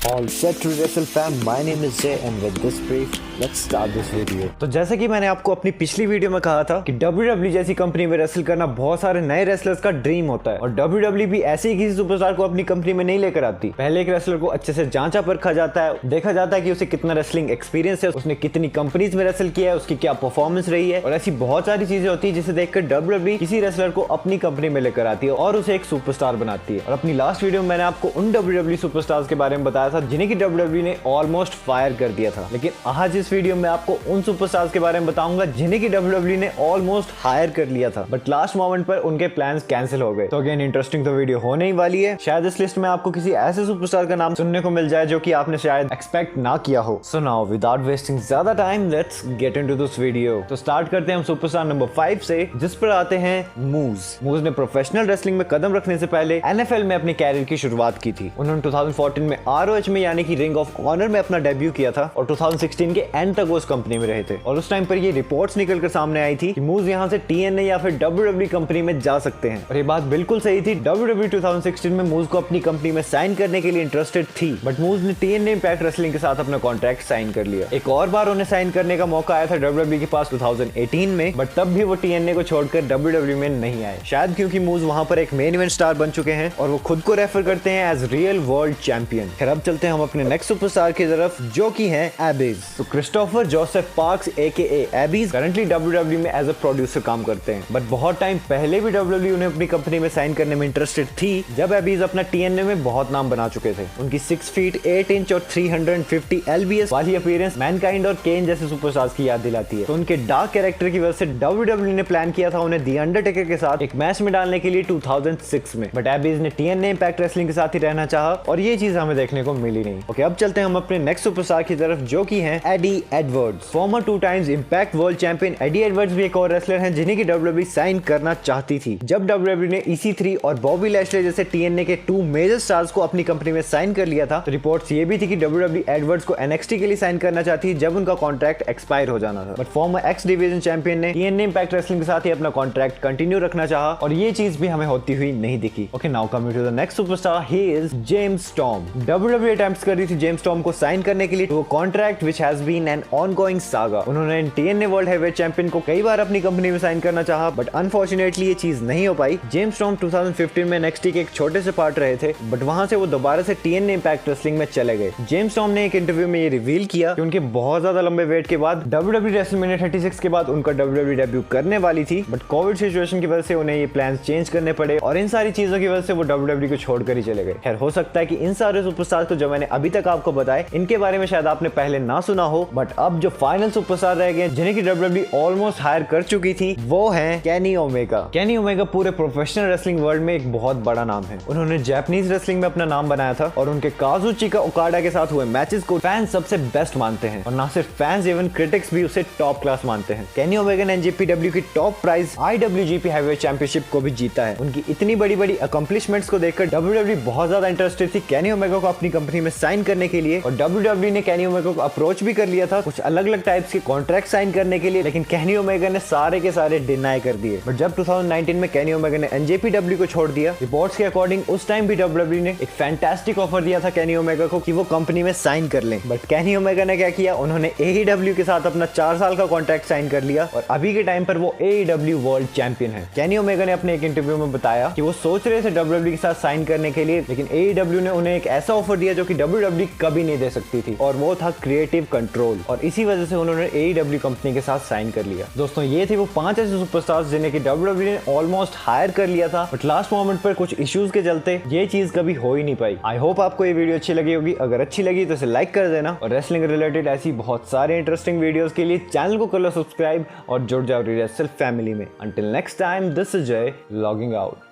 All set to wrestle fam, my name is Jay and with this brief, let's start this video। तो जैसे कि मैंने आपको अपनी पिछली वीडियो में कहा था कि WWE जैसी कंपनी में रेसल करना बहुत सारे नए रेसलर्स का ड्रीम होता है और WWE भी ऐसे ही किसी सुपरस्टार को अपनी कंपनी में नहीं लेकर आती। पहले एक रेसलर को अच्छे से जांचा परखा जाता है, देखा जाता है कि उसे कितना रेसलिंग एक्सपीरियंस है, उसने कितनी कंपनीज में रेसल किया है, उसकी क्या परफॉर्मेंस रही है और ऐसी बहुत सारी चीजें होती है जिसे देखकर WWE किसी रेसलर को अपनी कंपनी में लेकर आती है और उसे एक सुपरस्टार बनाती है। और अपनी लास्ट वीडियो में मैंने आपको उन WWE सुपरस्टार्स के बारे में बताया था जिन्हें की WWE ने ऑलमोस्ट फायर कर दिया था, लेकिन आज इस वीडियो में आपको उन सुपरस्टार्स के बारे में बताऊंगा जिन्हें की WWE ने ऑलमोस्ट हायर कर लिया था बट लास्ट मोमेंट पर उनके प्लान्स कैंसिल हो गए। तो अगेन इंटरेस्टिंग तो वीडियो होने ही वाली है। शायद इस लिस्ट में आपको किसी ऐसे सुपरस्टार का नाम सुनने को मिल जाए जो कि आपने शायद एक्सपेक्ट ना किया हो। सो नाउ विदाउट वेस्टिंग ज्यादा time let's get into this video. तो स्टार्ट करते हैं हम सुपरस्टार नंबर 5 से, जिस पर आते हैं मूज। मूज ने प्रोफेशनल रेसलिंग में कदम रखने से पहले NFL में अपनी कैरियर की शुरुआत की थी। उन्होंने 2014 में ROH में यानी कि रिंग ऑफ ऑनर में अपना डेब्यू किया था और 2016 के एंड तक वो उस कंपनी में रहे थे। और उस टाइम पर ये रिपोर्ट्स निकलकर सामने आई थी कि मूज यहाँ से TNA या फिर WWE कंपनी में जा सकते हैं और ये बात बिल्कुल सही थी। WWE 2016 में मूज को अपनी कंपनी में साइन करने के लिए इंटरेस्टेड थी बट मूज ने TNA इम्पैक्ट रेसलिंग के साथ अपना कॉन्ट्रैक्ट साइन कर लिया। एक और बार उन्हें साइन करने का मौका आया था WWE के पास 2018 में बट तब भी वो TNA को छोड़कर WWE में नहीं आए, शायद क्योंकि मूज वहां पर एक मेन इवेंट स्टार बन चुके हैं और वो खुद को रेफर करते हैं एज रियल वर्ल्ड चैंपियन। फिर अब चलते हैं हम अपने नेक्स्ट सुपरस्टार की तरफ जो कि हैं एबीज। तो Christopher Joseph parks AKA Abies currently WWE में एज अ प्रोड्यूसर काम करते हैं बट बहुत टाइम पहले भी WWE उन्हें अपनी कंपनी में साइन करने में इंटरेस्टेड थी जब एबीज अपना TNA में बहुत नाम बना चुके थे। उनकी 6 फीट 8 इंच और 350 LBS वाली अपीयरेंस मैनकाइंड और केन जैसे सुपरस्टार्स की याद दिलाती है। तो उनके डार्क कैरेक्टर की वजह से WWE ने प्लान किया था उन्हें द अंडरटेकर के साथ एक मैच में डालने के लिए 2006 में बट एबीज ने TNA इम्पैक्ट रेसलिंग के साथ ही रहना चाहा और ये चीज हमें देखने को मिली नहीं। ओके, अब चलते हैं हम अपने नेक्स्ट सुपरस्टार की तरफ जो कि हैं Eddie Edwards. Former 2 times impact world champion Eddie Edwards भी एक और रेसलर हैं जिन्हें की WWE साइन करना चाहती थी। जब WWE ने EC3 और बॉबी लैशले जैसे TNA के 2 मेजर स्टार्स को अपनी कंपनी में साइन कर लिया था तो रिपोर्ट्स ये भी थी कि WWE एडवर्ड्स को NXT के लिए साइन करना चाहती जब उनका कॉन्ट्रैक्ट एक्सपायर हो जाना था but farmer X division champion ने TNA इम्पैक्ट रेसलिंग के साथ ही अपना कॉन्ट्रैक्ट कंटिन्यू रखना चाहा और ये चीज भी हमें होती हुई नहीं दिखी। Okay, now coming to the next superstar, he is James Storm. WWE attempts कर रही थी जेम्स स्टॉर्म को साइन करने के लिए वो contract which has been an ongoing saga. उन्होंने TNA वर्ल्ड हेवीवेट चैंपियन को कई बार अपनी कंपनी में साइन करना चाहा बट अनफॉर्चुनेटली ये चीज नहीं हो पाई। जेम्स स्टॉर्म 2015 में NXT के एक छोटे से पार्ट रहे थे बट वहां से वो दोबारा से TNA इम्पैक्ट रेसलिंग में चले गए। जेम्स स्टॉर्म ने एक इंटरव्यू में ये रिवील किया कि उनके बहुत ज्यादा लंबे वेट के बाद WWE रेसलमेनिया 36 के बाद उनका WWE डेब्यू करने वाली थी बट कोविड सिचुएशन की वजह से उन्हें ये प्लान्स चेंज करने पड़े और इन सारी चीजों की वजह से वो WWE को छोड़कर ही चले गए। खैर, हो सकता है कि इन सारे सुपरस्टार को जो मैंने अभी तक आपको बताए इनके बारे में शायद आपने पहले ना सुना हो बट अब जो फाइनल सुपरस्टार रह गए जिन्हें की WWE ऑलमोस्ट हायर कर चुकी थी वो है केनी ओमेगा। केनी ओमेगा पूरे प्रोफेशनल रेसलिंग वर्ल्ड में एक बहुत बड़ा नाम है। उन्होंने जापानीज रेसलिंग में अपना नाम बनाया था और उनके काजुचिका ओकाडा के साथ हुए मैचेस को फैंस सबसे बेस्ट मानते हैं और ना सिर्फ फैंस इवन क्रिटिक्स भी उसे टॉप क्लास मानते हैं। केनी ओमेगा ने NJPW की top prize IWGP heavyweight championship को भी जीता है। उनकी इतनी बड़ी बड़ी अकम्प्लिशमेंट्स को देखकर WWE बहुत ज्यादा इंटरेस्टेड थी केनी ओमेगा को अपनी कंपनी में साइन करने के लिए और WWE ने केनी ओमेगा को अप्रोच भी कर लिया था कुछ अलग अलग टाइप्स के कॉन्ट्रैक्ट साइन करने के लिए, लेकिन केनी ओमेगा ने सारे के सारे डिनाई कर दिए। बट जब 2019 में केनी ओमेगा ने NJPW को छोड़ दिया, रिपोर्ट्स के अकॉर्डिंग उस टाइम भी WWE ने एक फैंटास्टिक ऑफर दिया था केनी ओमेगा को कि वो कंपनी में साइन कर लें बट केनी ओमेगा ने क्या किया, उन्होंने AEW के साथ अपना 4 साल का कॉन्ट्रैक्ट साइन कर लिया और अभी के टाइम पर वो AEW वर्ल्ड चैंपियन है। केनी ओमेगा ने अपने एक इंटरव्यू में बताया कि वो सोच रहे थे WWE के साथ साइन करने के लिए लेकिन AEW ने उन्हें एक ऐसा ऑफर दिया जो कि WWE कभी नहीं दे सकती थी और वो था क्रिएटिव कंट्रोल और इसी वजह से उन्होंने AEW कंपनी के साथ साइन कर लिया। दोस्तों, ये थे वो 5 ऐसे सुपरस्टार्स जिन्हें कि WWE ने ऑलमोस्ट हायर कर लिया था बट लास्ट मोमेंट पर कुछ इश्यूज के चलते ये चीज कभी हो ही नहीं पाई। आई होप आपको ये वीडियो अच्छी लगी होगी। अगर अच्छी लगी तो इसे लाइक कर देना और रेसलिंग रिलेटेड ऐसी बहुत सारे इंटरेस्टिंग वीडियोस के लिए चैनल को कर लो सब्सक्राइब और जुड़ जाओ रेसल फैमिली में। Until next time, this is जय लॉगिंग आउट।